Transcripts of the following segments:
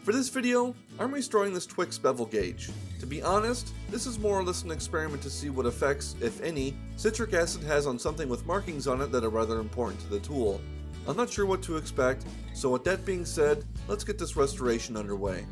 For this video, I'm restoring this TWIX Bevel gauge. To be honest, this is more or less an experiment to see what effects, if any, citric acid has on something with markings on it that are rather important to the tool. I'm not sure what to expect, so with that being said, let's get this restoration underway.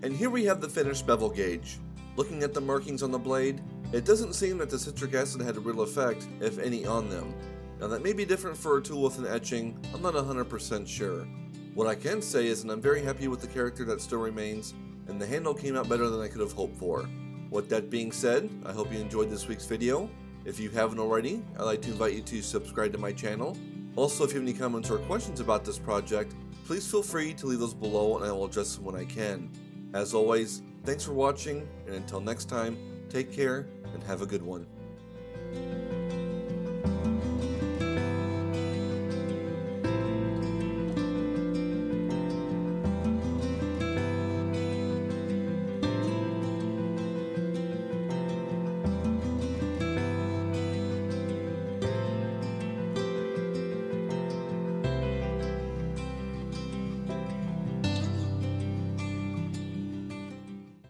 And here we have the finished bevel gauge. Looking at the markings on the blade, it doesn't seem that the citric acid had a real effect, if any, on them. Now that may be different for a tool with an etching, I'm not 100% sure. What I can say is that I'm very happy with the character that still remains, and the handle came out better than I could have hoped for. With that being said, I hope you enjoyed this week's video. If you haven't already, I'd like to invite you to subscribe to my channel. Also, if you have any comments or questions about this project, please feel free to leave those below and I will address them when I can. As always, thanks for watching, and until next time, take care and have a good one.